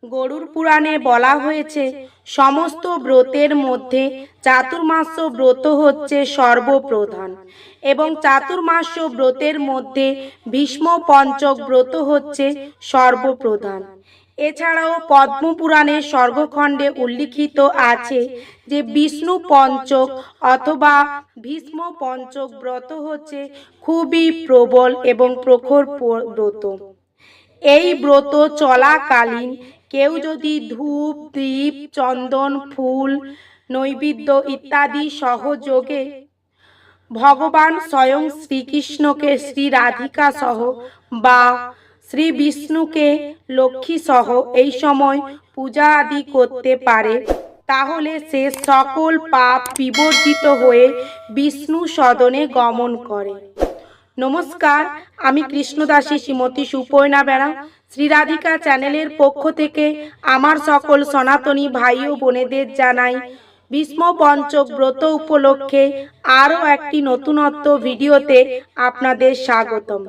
গরুড় পুরাণে বলা হয়েছে, সমস্ত ব্রতের মধ্যে চাতুর্মাস্য ব্রত হচ্ছে সর্বপ্রধান এবং চাতুর্মাস্য ব্রতের মধ্যে ভীষ্ম পঞ্চক ব্রত হচ্ছে সর্বপ্রধান। এছাড়াও পদ্মপুরাণের স্বর্গখণ্ডে উল্লিখিত আছে যে বিষ্ণু পঞ্চক অথবা ভীষ্ম পঞ্চক ব্রত হচ্ছে খুবই প্রবল এবং প্রখর ব্রত। এই ব্রত চলাকালীন কেউ যদি ধূপ দীপ চন্দন ফুল নৈবেদ্য ইত্যাদি সহযোগে ভগবান স্বয়ং শ্রীকৃষ্ণকে শ্রী রাধিকা সহ বা শ্রী বিষ্ণুকে লক্ষ্মী সহ এই সময় পূজা আদি করতে পারে, তাহলে সে সকল পাপ বিবর্জিত হয়ে বিষ্ণু সদনে গমন করে। নমস্কার, আমি কৃষ্ণদাসী শ্রীমতী সুপর্ণা বেরা শ্রী রাধিকা চ্যানেলের পক্ষ থেকে আমার সকল সনাতনী ভাই ও বোনেদের জানাই ভীষ্ম পঞ্চক ব্রত উপলক্ষে আরও একটি নতুনত্ব ভিডিওতে আপনাদের স্বাগতম।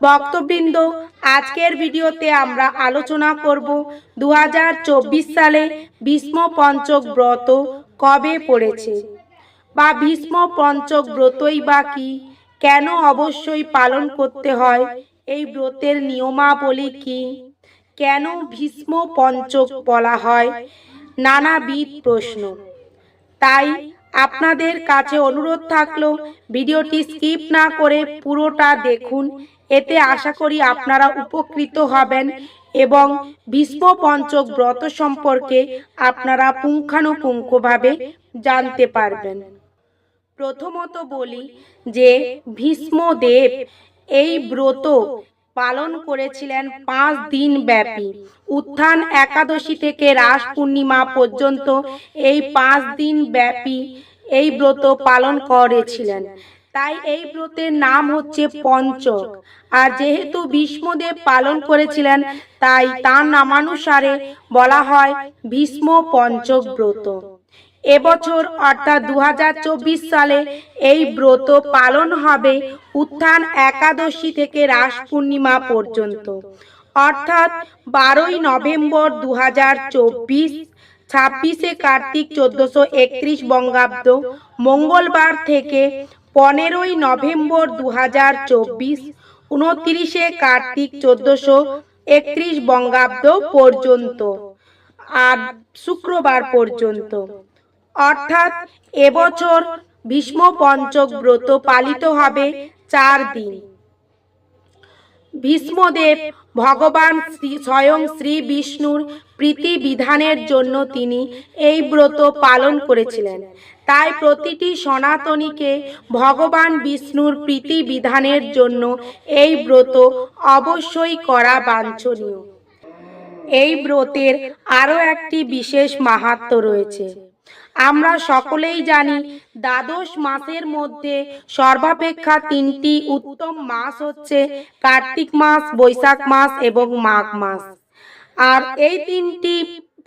ভক্তবৃন্দ, আজকের ভিডিওতে আমরা আলোচনা করব 2024 সালে ভীষ্ম পঞ্চক ব্রত কবে পড়েছে বা ভীষ্ম পঞ্চক ব্রতই বা কি, কেন অবশ্যই পালন করতে হয়, এই ব্রতের নিয়মাবলী কি, কেন ভীষ্ম পঞ্চক বলা হয়, নানাবিধ প্রশ্ন। তাই আপনাদের কাছে অনুরোধ থাকলো ভিডিওটি স্কিপ না করে পুরোটা দেখুন। এতে আশা করি আপনারা উপকৃত হবেন এবং ভীষ্ম পঞ্চক ব্রত সম্পর্কে আপনারা পুঙ্খানুপুঙ্খভাবে জানতে পারবেন। প্রথমত বলি যে ভীষ্মদেব এই ব্রত পালন করেছিলেন 5 দিন ব্যাপী। উত্থান একাদশী থেকে রাস পূর্ণিমা পর্যন্ত এই 5 দিন ব্যাপী এই ব্রত পালন করেছিলেন। তাই এই ব্রতের নাম হচ্ছে পঞ্চক। আর যেহেতু ভীষ্মদেব পালন করেছিলেন, তাই তার নামানুসারে বলা হয় ভীষ্ম পঞ্চক ব্রত। এবছর অর্থাৎ 2024 সালে এই ব্রত পালন হবে উত্থান একাদশী থেকে রাস পূর্ণিমা পর্যন্ত, অর্থাৎ 12ই নভেম্বর 2024, 26শে কার্তিক 1431 বঙ্গাব্দ মঙ্গলবার থেকে 15ই নভেম্বর 2024, 29শে কার্তিক 1431 বঙ্গাব্দ পর্যন্ত আর শুক্রবার পর্যন্ত, অর্থাৎ এবছর ভীষ্ম পঞ্চক ব্রত পালিত হবে 4 দিন। ভীষ্মদেব ভগবান স্বয়ং শ্রী বিষ্ণুর প্রীতি বিধানের জন্য তিনি এই ব্রত পালন করেছিলেন। তাই প্রতিটি সনাতনীকে ভগবান বিষ্ণুর প্রীতি বিধানের জন্য এই ব্রত অবশ্যই করা বাঞ্ছনীয়। এই ব্রতের আরও একটি বিশেষ মাহাত্ম্য রয়েছে। আমরা সকলেই জানি দ্বাদশ মাসের মধ্যে সর্বাপেক্ষা 3টি উত্তম মাস হচ্ছে কার্তিক মাস, বৈশাখ মাস এবং মাঘ মাস। আর এই 3টি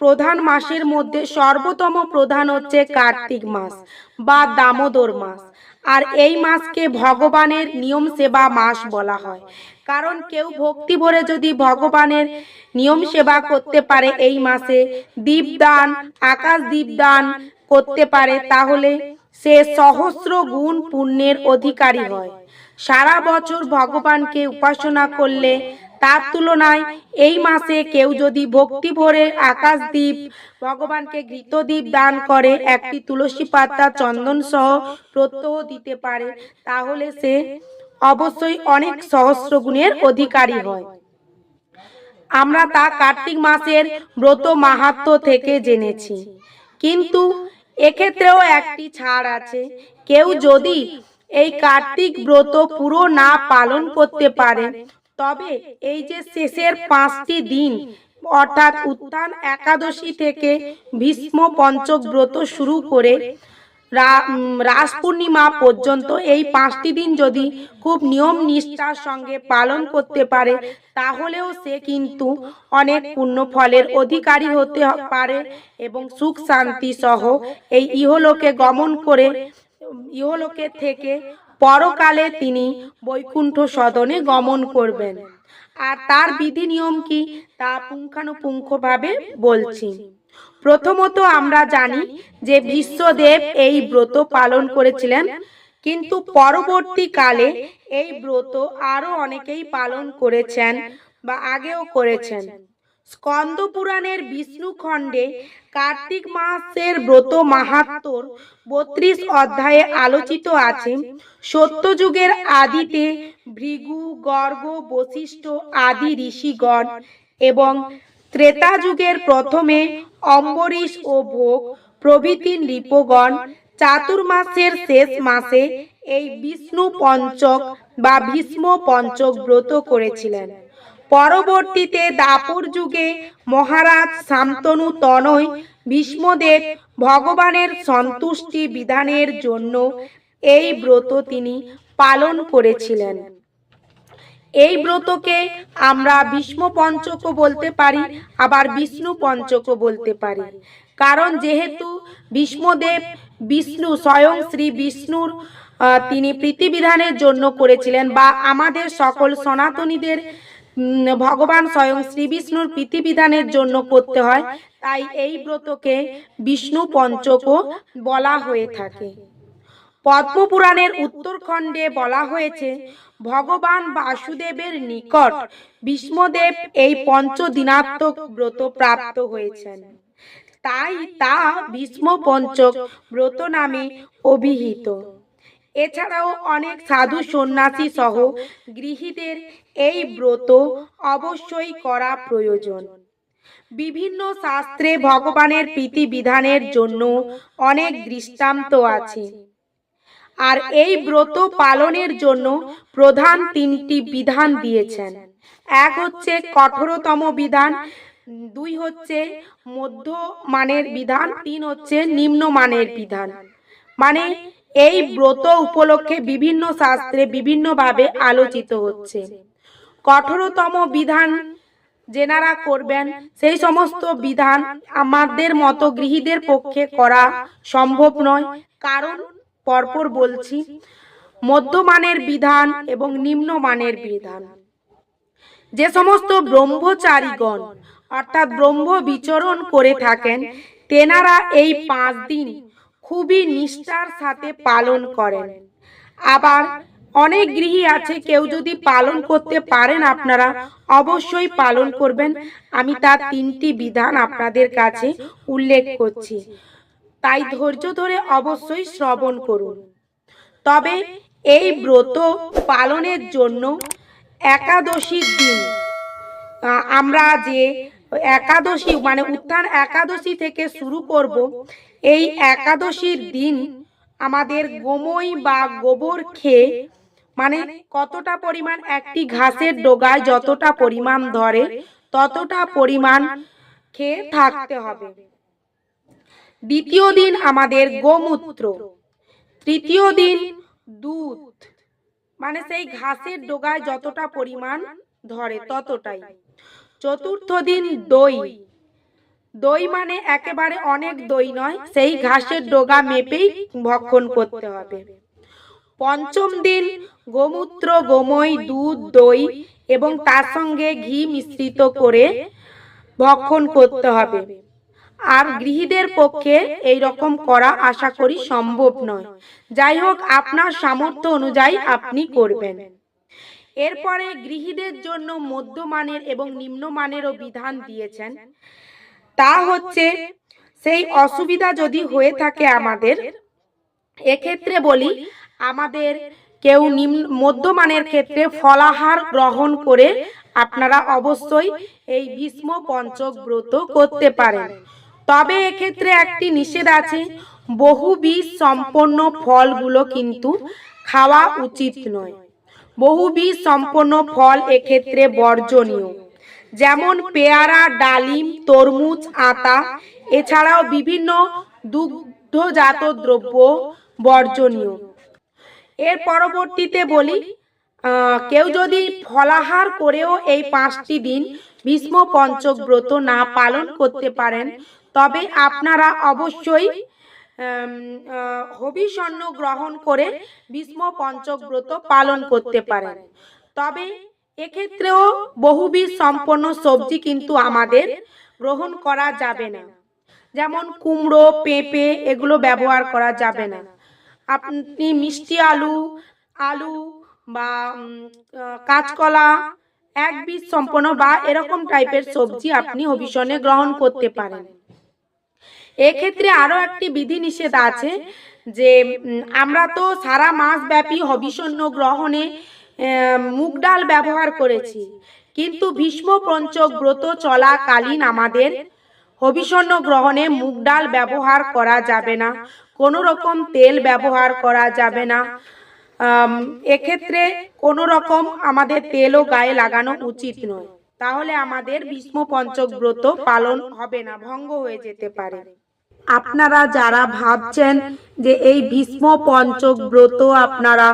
প্রধান মাসের মধ্যে সর্বোত্তম প্রধান হচ্ছে কার্তিক মাস বা দামোদর মাস। আর এই মাসকে ভগবানের নিয়ম সেবা মাস বলা হয়, কারণ কেউ ভক্তি ভরে যদি ভগবানের নিয়ম সেবা করতে পারে, এই মাসে দীপদান, আকাশ দীপদান করতে পারে, তাহলে সে সহস্র গুণ পুণ্যের অধিকারী হয়। সারা বছর ভগবানকে উপাসনা করলে তার তুলনায় এই মাসে কেউ যদি ভক্তি ভরে আকাশ দ্বীপ, ভগবানকে ঘৃতদ্বীপ দান করে, একটি তুলসী পাতা চন্দন সহ প্রত্যহ দিতে পারে, তাহলে সে অবশ্যই অনেক সহস্র গুণের অধিকারী হয়। আমরা তা কার্তিক মাসের ব্রত মাহাত্ম্য থেকে জেনেছি। কিন্তু এক্ষেত্রেও একটি ছাড় আছে। কেউ যদি এই কার্তিক ব্রত পুরো না পালন করতে পারে, তবে এই যে শেষের 5টি দিন অর্থাৎ উত্থান একাদশী থেকে ভীষ্ম পঞ্চক ব্রত শুরু করে রাস পূর্ণিমা পর্যন্ত এই 5টি দিন যদি খুব নিয়ম নিষ্ঠার সঙ্গে পালন করতে পারে, তাহলেও সে কিন্তু অনেক পুণ্য ফলের অধিকারী হতে পারে এবং সুখ শান্তি সহ এই ইহলোকে গমন করে ইহলোকে থেকে পরকালে তিনি বৈকুণ্ঠ সদনে গমন করবেন। আর তার বিধি নিয়ম কি তা পুঙ্খানুপুঙ্খভাবে বলছি। প্রথমত আমরা জানি যে বিশ্বদেব এই ব্রত পালন করেছিলেন, কিন্তু পরবর্তীকালে এই ব্রত আরো অনেকেই পালন করেছেন বা আগেও করেছেন। স্কন্দ পুরাণের বিষ্ণু খণ্ডে কার্তিক মাসের ব্রত মাহাত্ম্যর 32 অধ্যায়ে আলোচিত আছে। সত্যযুগের আদিতে ভৃগু, গর্গ, বশিষ্ঠ আদি ঋষিগণ এবং ত্রেতা যুগের প্রথমে অম্বরীশ ও ভোগ প্রভৃতি নৃপগণ চাতুর্মাসের শেষ মাসে এই বিষ্ণু পঞ্চক বা ভীষ্ম পঞ্চক ব্রত করেছিলেন। পরবর্তীতে দাপর যুগে মহারাজ শান্তনু তনয় ভীষ্মদেব ভগবানের সন্তুষ্টি বিধানের জন্য এই ব্রত তিনি পালন করেছিলেন। এই ব্রতকে আমরা ভীষ্ম পঞ্চকও বলতে পারি, আবার বিষ্ণু পঞ্চকও বলতে পারি। কারণ যেহেতু ভীষ্মদেব বিষ্ণু স্বয়ং শ্রী বিষ্ণুর তিনি প্রীতিবিধানের জন্য করেছিলেন, বা আমাদের সকল সনাতনীদের ভগবান স্বয়ং শ্রী বিষ্ণুর প্রীতিবিধানের জন্য করতে হয়, তাই এই ব্রতকে বিষ্ণু পঞ্চকও বলা হয়ে থাকে। পদ্মপুরাণের উত্তরখণ্ডে বলা হয়েছে ভগবান বাসুদেবের নিকট ভীষ্মদেব এই পঞ্চদিনাত্মক ব্রত প্রাপ্ত হয়েছেন, তাই তা ভীষ্ম পঞ্চক ব্রত নামে অভিহিত। এছাড়াও অনেক সাধু সন্ন্যাসী সহ গৃহীদের এই ব্রত অবশ্যই করা প্রয়োজন। বিভিন্ন শাস্ত্রে ভগবানের প্রীতিবিধানের জন্য অনেক দৃষ্টান্ত আছে। আর এই ব্রত পালনের জন্য প্রধান 3টি বিধান দিয়েছেন। এক হচ্ছে কঠোরতম বিধান, 2 হচ্ছে মধ্যমানের বিধান, 3 হচ্ছে নিম্নমানের বিধান। মানে এই ব্রত উপলক্ষে বিভিন্ন শাস্ত্রে বিভিন্নভাবে আলোচিত হচ্ছে। কঠোরতম বিধান যেনারা করবেন সেই সমস্ত বিধান আমাদের মতো গৃহীদের পক্ষে করা সম্ভব নয়। কারণ পরপর বলছি, মধ্যমানের বিধান এবং নিম্নমানের বিধান। যে সমস্ত ব্রহ্মচারীগণ অর্থাৎ ব্রহ্ম বিচরণ করে থাকেন, তেনারা এই 5 দিন খুবই নিষ্ঠার সাথে পালন করেন। আবার অনেক গৃহী আছে, কেউ যদি পালন করতে পারেন আপনারা অবশ্যই পালন করবেন। আমি তার 3টি বিধান আপনাদের কাছে উল্লেখ করছি, তাই ধৈর্য ধরে অবশ্যই শ্রবণ করুন। তবে এই ব্রত পালনের জন্য একাদশীর দিন আমরা যে একাদশী মানে উত্থান একাদশী থেকে শুরু করব, এই একাদশীর দিন আমাদের গোময় বা গোবর খেয়ে, মানে কতটা পরিমাণ একটি ঘাসের ডগায় যতটা পরিমাণ ধরে ততটা পরিমাণ খেয়ে থাকতে হবে। দ্বিতীয় দিন আমাদের গোমূত্র, তৃতীয় দিন দুধ, মানে সেই ঘাসের ডগায় যতটা পরিমাণ ধরে ততটাই। চতুর্থ দিন দই, দই মানে একেবারে অনেক দই নয়, সেই ঘাসের ডগা মেপেই ভক্ষণ করতে হবে। পঞ্চম দিন গোমূত্র, গোময়, দুধ, দই এবং তার সঙ্গে ঘি মিশ্রিত করে ভক্ষণ করতে হবে। আর গৃহীদের পক্ষে এই রকম করা আশা করি সম্ভব নয়। যাই হোক, আপনার সামর্থ্য অনুযায়ী আপনি করবেন। এরপরে গৃহীদের জন্য মধ্যমানের এবং নিম্নমানেরও বিধান দিয়েছেন। তা হচ্ছে, সেই অসুবিধা যদি হয়ে থাকে আমাদের, এক্ষেত্রে বলি আমাদের কেউ মধ্যমানের ক্ষেত্রে ফলাহার গ্রহণ করে আপনারা অবশ্যই এই ভীষ্ম পঞ্চক ব্রত করতে পারেন। তবে এক্ষেত্রে একটি নিষেধ আছে, বহু বীজ সম্পন্ন ফলগুলো কিন্তু খাওয়া উচিত নয়। বহু বীজ সম্পন্ন ফল এক্ষেত্রে বর্জনীয়, যেমন পেয়ারা, ডালিম, তরমুজ, আতা, এছাড়াও বিভিন্ন দুগ্ধজাত দ্রব্য বর্জনীয়। এর পরবর্তীতে বলি, কেউ যদি ফলাহার করেও এই 5টি দিন ভীষ্ম পঞ্চক ব্রত না পালন করতে পারেন, তবে আপনারা অবশ্যই হবিষণ্য গ্রহণ করে ভীষ্ম পঞ্চক ব্রত পালন করতে পারেন। তবে এক্ষেত্রেও বহুবিধ সম্পন্ন সবজি কিন্তু আমাদের গ্রহণ করা যাবে না, যেমন কুমড়ো, পেঁপে এগুলো ব্যবহার করা যাবে না। আপনি মিষ্টি আলু, আলু বা কাঁচকলা, এক বীজ সম্পন্ন বা এরকম টাইপের সবজি আপনি হবিষণে গ্রহণ করতে পারেন। এক্ষেত্রে আরো একটি বিধি নিষেধ আছে যে আমরা তো সারা মাস ব্যাপী হবিষণ্য গ্রহণে মুগ ডাল ব্যবহার করেছি, কিন্তু ভীষ্ম পঞ্চক ব্রত চলাকালীন আমাদের হবিষণ্য গ্রহণে মুগ ডাল ব্যবহার করা যাবে না, কোনো রকম তেল ব্যবহার করা যাবে না। এক্ষেত্রে কোনো রকম আমাদের তেলও গায়ে লাগানো উচিত নয়, তাহলে আমাদের ভীষ্ম পঞ্চক ব্রত পালন হবে না, ভঙ্গ হয়ে যেতে পারে। আপনারা যারা ভাবছেন যে এই ভীষ্ম পঞ্চক ব্রত আপনারা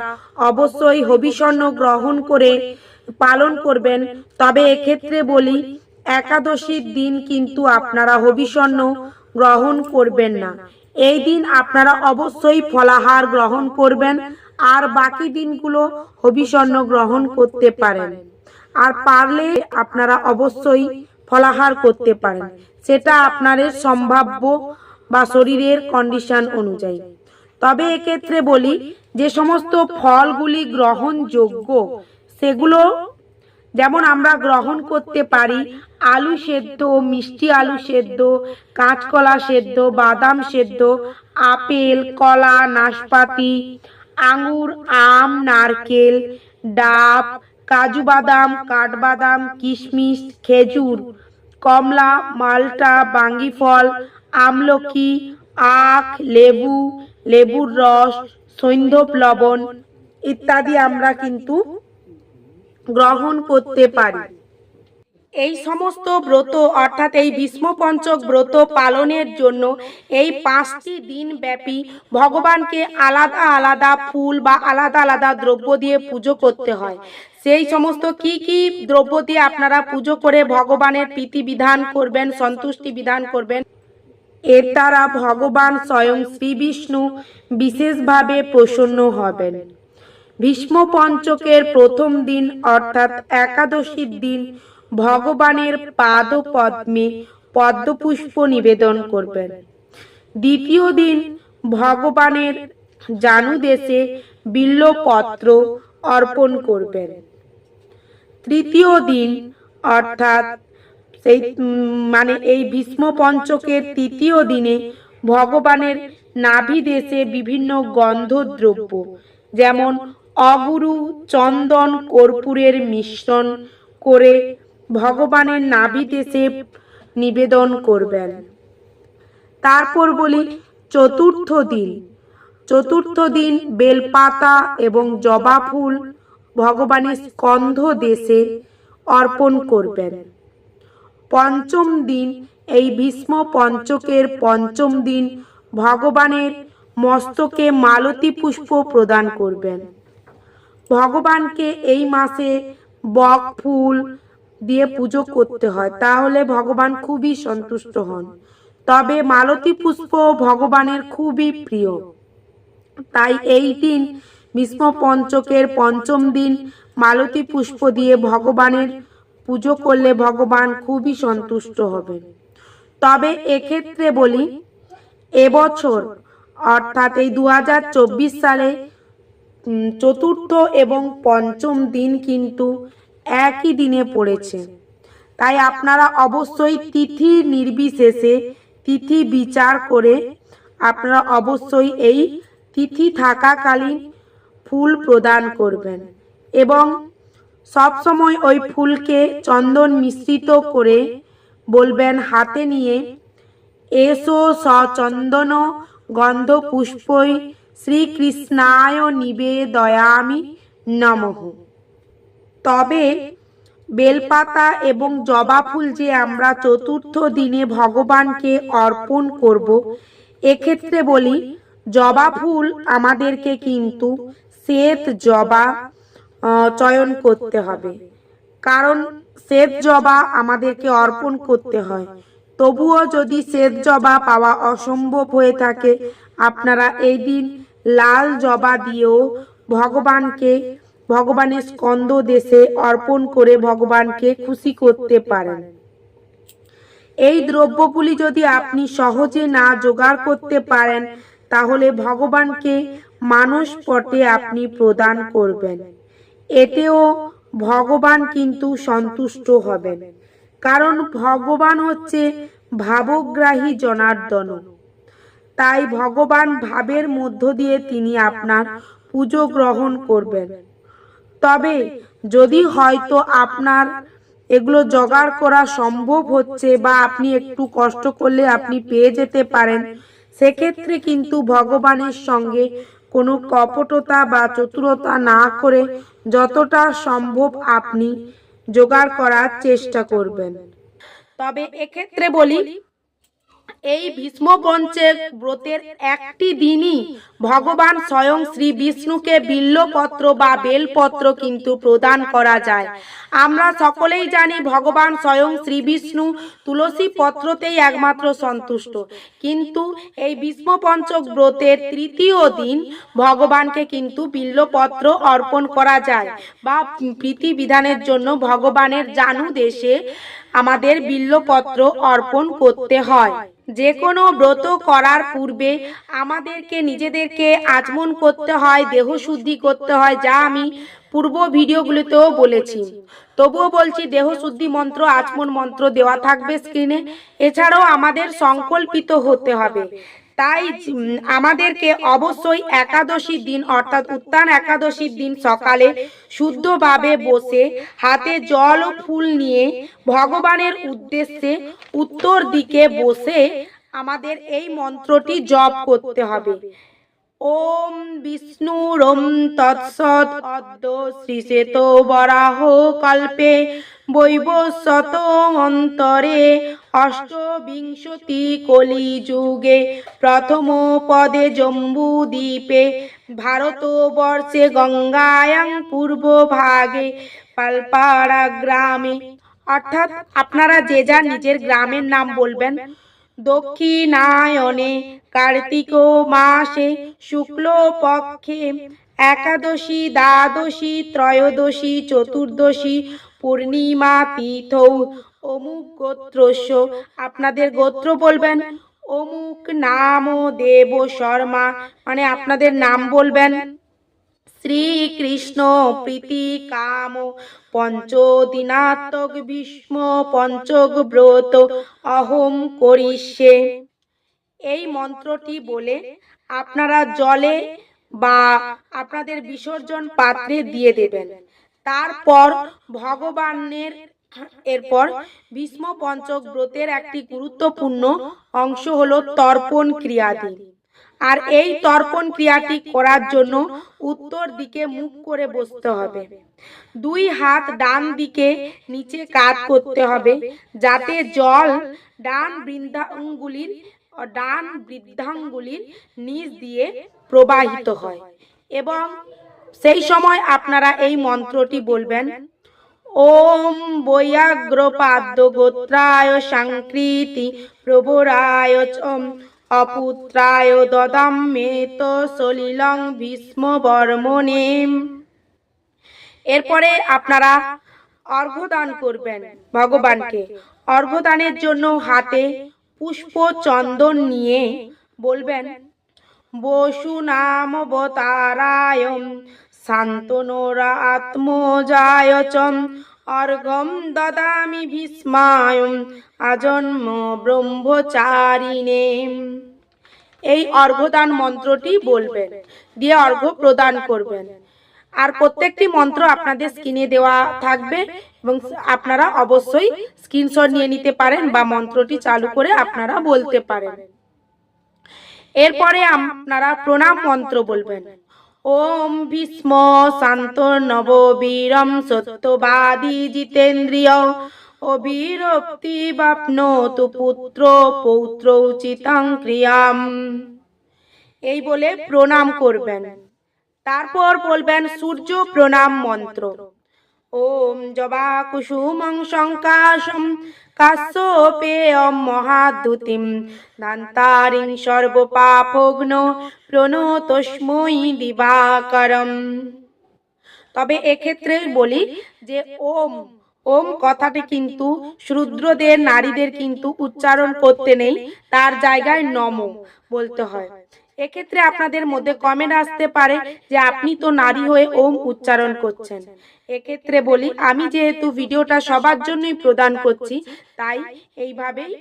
অবশ্যই হবিষণ্য গ্রহণ করে পালন করবেন, তবে এক্ষেত্রে বলি একাদশীর দিন কিন্তু আপনারা হবিষণ্য গ্রহণ করবেন না। এই দিন আপনারা অবশ্যই ফলাহার গ্রহণ করবেন, আর বাকি দিনগুলো হবিষণ্য গ্রহণ করতে পারেন। আর পারলে আপনারা অবশ্যই ফলাহার করতে পারেন, সেটা আপনাদের সম্ভাব্য বা শরীরের কন্ডিশন অনুযায়ী। তবে এক্ষেত্রে বলি যে সমস্ত ফলগুলি গ্রহণযোগ্য সেগুলো যেমন আমরা গ্রহণ করতে পারি আলু সেদ্ধ, মিষ্টি আলু সেদ্ধ, কাঁচকলা সেদ্ধ, বাদাম সেদ্ধ, আপেল, কলা, নাশপাতি, আঙুর, আম, নারকেল, ডাব, কাজু বাদাম, কাঠবাদাম, কিশমিশ, খেজুর, কমলা, মাল্টা, বাঙ্গি ফল, আমলকি, আখ, লেবু, লেবুর রস, সৈন্ধব লবণ ইত্যাদি আমরা কিন্তু গ্রহণ করতে পারি। এই সমস্ত ব্রত অর্থাৎ এই ভীষ্ম পঞ্চক ব্রত পালনের জন্য এই 5টি দিন ব্যাপী ভগবানকে আলাদা আলাদা ফুল বা আলাদা আলাদা দ্রব্য দিয়ে পুজো করতে হয়। সেই সমস্ত কি কি দ্রব্য দিয়ে আপনারা পুজো করে ভগবানের প্রীতি বিধান করবেন, সন্তুষ্টি বিধান করবেন, এর দ্বারা ভগবান স্বয়ং শ্রী বিষ্ণু বিশেষভাবে প্রসন্ন হবেন। ভীষ্ম পঞ্চকের প্রথম দিন অর্থাৎ একাদশীর দিন ভগবানের পাদ পদ্মে পদ্মপুষ্প নিবেদন করবেন। দ্বিতীয় দিন ভগবানের জানুদেশে বিল্বপত্র অর্পণ করবেন। তৃতীয় দিন অর্থাৎ এই ভীষ্ম পঞ্চকের তৃতীয় দিনে ভগবানের নাভি দেশে বিভিন্ন গন্ধদ্রব্য যেমন অগুরু, চন্দন, কর্পূরের মিশ্রণ করে ভগবানের নাভি দেশে নিবেদন করবেন। তারপর বলি চতুর্থ দিন বেলপাতা এবং জবা ফুল ভগবানের স্কন্ধ দেশে অর্পণ করবেন। পঞ্চম দিন এই ভীষ্ম পঞ্চকের পঞ্চম দিন ভগবানের মস্তকে মালতী পুষ্প প্রদান করবেন। ভগবানকে এই মাসে বক ফুল দিয়ে পুজো করতে হয়, তাহলে ভগবান খুবই সন্তুষ্ট হন। তবে মালতী পুষ্প ভগবানের খুবই প্রিয়, তাই এই দিন ভীষ্ম পঞ্চকের পঞ্চম দিন মালতী পুষ্প দিয়ে ভগবানের পুজো করলে ভগবান খুবই সন্তুষ্ট হবেন। তবে এক্ষেত্রে বলি এবছর অর্থাৎ এই 2024 সালে চতুর্থ এবং পঞ্চম দিন কিন্তু একই দিনে পড়েছে, তাই আপনারা অবশ্যই তিথি নির্বিশেষে তিথি বিচার করে আপনারা অবশ্যই এই তিথি থাকাকালীন ফুল প্রদান করবেন এবং সব সময় ওই ফুলকে চন্দন মিশ্রিত করে বলবেন হাতে নিয়ে, এসো সচন্দন গন্ধ পুষ্পই শ্রীকৃষ্ণায় নিবেদয়ামি নমঃ। তবে বেলপাতা এবং জবা ফুল যে আমরা চতুর্থ দিনে ভগবানকে অর্পণ করব, এক্ষেত্রে বলি জবা ফুল আমাদেরকে কিন্তু শ্বেত জবা চয়ন করতে হবে, কারণ শ্বেত জবা আমাদেরকে অর্পণ করতে হয়। তবুও যদি শ্বেত জবা পাওয়া অসম্ভব হয়ে থাকে, আপনারা এই দিন লাল জবা দিয়েও ভগবানকে ভগবানের স্কন্দ দেশে অর্পণ করে ভগবানকে খুশি করতে পারেন। এই দ্রব্যগুলি যদি আপনি সহজে না জোগাড় করতে পারেন তাহলে ভগবানকে মানস পটে আপনি প্রদান করবেন। এতেও ভগবান কিন্তু সন্তুষ্ট হবেন, কারণ ভগবান হচ্ছে ভাবগ্রাহী জনার্দন। তাই ভগবান ভাবের মধ্য দিয়ে তিনি আপনার পুজো গ্রহণ করবেন। তবে যদি হয়তো আপনার এগুলো জোগাড় করা সম্ভব হচ্ছে বা আপনি একটু কষ্ট করলে আপনি পেয়ে যেতে পারেন, সেক্ষেত্রে কিন্তু ভগবানের সঙ্গে কোনো কপটতা বা চতুরতা না করে যতটা সম্ভব আপনি জোগাড় করার চেষ্টা করবেন। তবে এক্ষেত্রে বলি, এই ভীষ্ম পঞ্চক ব্রতের একটি দিনই ভগবান স্বয়ং শ্রী বিষ্ণুকে বিল্লপত্র বা বেলপত্র কিন্তু প্রদান করা যায়। আমরা সকলেই জানি ভগবান স্বয়ং শ্রী বিষ্ণু তুলসী পত্রতেই একমাত্র সন্তুষ্ট, কিন্তু এই ভীষ্ম পঞ্চক ব্রতের তৃতীয় দিন ভগবানকে কিন্তু বিল্লপত্র অর্পণ করা যায় বা প্রীতি বিধানের জন্য ভগবানের জানু দেশে আমাদের বিল্লপত্র অর্পণ করতে হয়। যে কোনো ব্রত করার পূর্বে আমাদেরকে নিজেদেরকে আচমন করতে হয়, দেহ শুদ্ধি করতে হয়, যা আমি পূর্ব ভিডিওগুলিতেও বলেছি। তবুও বলছি, দেহ শুদ্ধি মন্ত্র, আচমন মন্ত্র দেওয়া থাকবে স্ক্রিনে। এছাড়াও আমাদের সংকল্পিত হতে হবে। তাই আমাদেরকে অবশ্যই একাদশীর দিন অর্থাৎ উত্তান একাদশীর দিন সকালে শুদ্ধভাবে বসে হাতে জল ও ফুল নিয়ে ভগবানের উদ্দেশ্যে উত্তর দিকে বসে আমাদের এই মন্ত্রটি জপ করতে হবে। ওম বিষ্ণুরোম তৎসৎ অদ্য শ্রীশেত বরাহ কল্পে বৈবস্বত অন্তরে অষ্টবিংশতি কলি যুগে প্রথম পদে জম্বুদ্বীপে ভারতবর্ষে গঙ্গায়াং পূর্ব ভাগে পালপাড়া গ্রামে। অর্থাৎ আপনারা যে যার নিজের গ্রামের নাম বলবেন। দক্ষিণায়নে কার্তিক মাসে শুক্ল পক্ষে একাদশী, দ্বাদশী, ত্রয়োদশী, চতুর্দশী পূর্ণিমা তিথৌ অমুক গোত্রস্য, আপনাদের গোত্র বলবেন। অমুক নাম দেব শর্মা, মানে আপনাদের নাম বলবেন। শ্রীকৃষ্ণ প্রীতি কাম পঞ্চদিনাত্মক ভীষ্ম পঞ্চক ব্রত অহম করিষ্যে। এই মন্ত্রটি বলে আপনারা জলে বা আপনাদের বিসর্জন পাত্রে দিয়ে দেবেন। তারপর ভগবানের এরপর ভীষ্ম পঞ্চক ব্রতের একটি গুরুত্বপূর্ণ অংশ হলো তর্পণ ক্রিয়াদি। আর এই তর্পণ ক্রিয়াটি করার জন্য উত্তর দিকে মুখ করে বসতে হবে। দুই হাত ডান দিকে নিচে কাত করতে হবে, যাতে জল ডান বৃদ্ধাঙ্গুলির নিচ দিয়ে প্রবাহিত হয়। এবং সেই সময় আপনারা এই মন্ত্রটি বলবেন। ওম বৈয়াগ্রপাদ্য গোত্রায় সংকৃতি প্রভরায় অপুত্রায় দদাম্যেত সলিলং ভীষ্ম বর্মণে। এরপরে আপনারা অর্ঘ্যদান করবেন ভগবানকে। অর্ঘ্যদানের জন্য হাতে পুষ্প চন্দন নিয়ে বলবেন, বসু নাম অবতারায় শান্তনোরা আত্মজায় চম অর্ঘ্যম দদামি ভীষ্মায় আজন্ম ব্রহ্মচারিণে। এই অর্ঘ্যদান মন্ত্রটি বলবেন, দিয়ে অর্ঘ্য প্রদান করবেন। আর প্রত্যেকটি মন্ত্র আপনাদের স্ক্রিনে দেওয়া থাকবে এবং আপনারা অবশ্যই স্ক্রিনশট নিয়ে নিতে পারেন বা মন্ত্রটি চালু করে আপনারা বলতে পারেন। এরপরে আপনারা প্রণাম মন্ত্র বলবেন। ওম ভীষ্ম শান্ত নব বীরম সত্যবাদী জিতেন্দ্রিয় অবিরক্তি বাপ্নোতু পুত্র পৌত্র উচিতাং ক্রিয়াম। এই বলে প্রণাম করবেন। তারপর বলবেন সূর্য প্রণাম মন্ত্র। ওম জবা কুসুমং সংকাশম কাশ্যপেয়ম মহাদ্যুতিম দান্তারিং সর্বপাপঘ্ন প্রণতস্মৈ দিবাকরম। তবে এক্ষেত্রে বলি যে ওম ওম কথাটি কিন্তু শূদ্রদের নারীদের কিন্তু উচ্চারণ করতে নেই, তার জায়গায় নম বলতে হয়। এক্ষেত্রে আপনাদের মধ্যে কমেন্ট আসতে পারে যে আপনি তো নারী হয়ে ওম উচ্চারণ করছেন। এক্ষেত্রে বলি আমি যেহেতু ভিডিওটা সবার জন্যই প্রদান করছি তাই এইভাবেই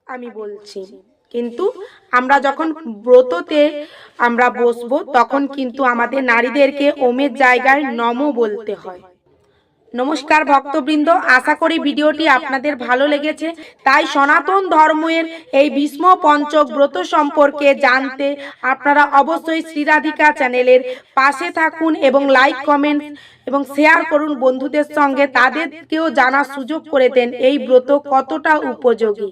আমি বলছি। কিন্তু আমরা যখন ব্রততে আমরা বসবো তখন কিন্তু আমাদের নারীদেরকে ওমের জায়গায় নম বলতে হয়। নমস্কার ভক্তবৃন্দ, আশা করি ভিডিওটি আপনাদের ভালো লেগেছে। তাই সনাতন ধর্মের এই ভীষ্ম পঞ্চক ব্রত সম্পর্কে জানতে আপনারা অবশ্যই শ্রীরাধিকা চ্যানেলের পাশে থাকুন এবং লাইক কমেন্ট এবং শেয়ার করুন বন্ধুদের সঙ্গে, তাদেরকেও জানার সুযোগ করে দেন এই ব্রত কতটা উপযোগী।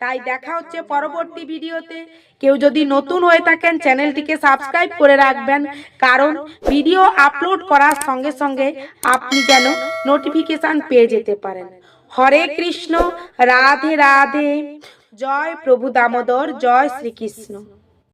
তাই দেখা হচ্ছে পরবর্তী ভিডিওতে। কেউ যদি নতুন হয়ে থাকেন চ্যানেলটিকে সাবস্ক্রাইব করে রাখবেন, কারণ ভিডিও আপলোড করার সঙ্গে সঙ্গে আপনি যেন নোটিফিকেশন পেয়ে যেতে পারেন। হরে কৃষ্ণ, রাধে রাধে, জয় প্রভু দামোদর, জয় শ্রীকৃষ্ণ।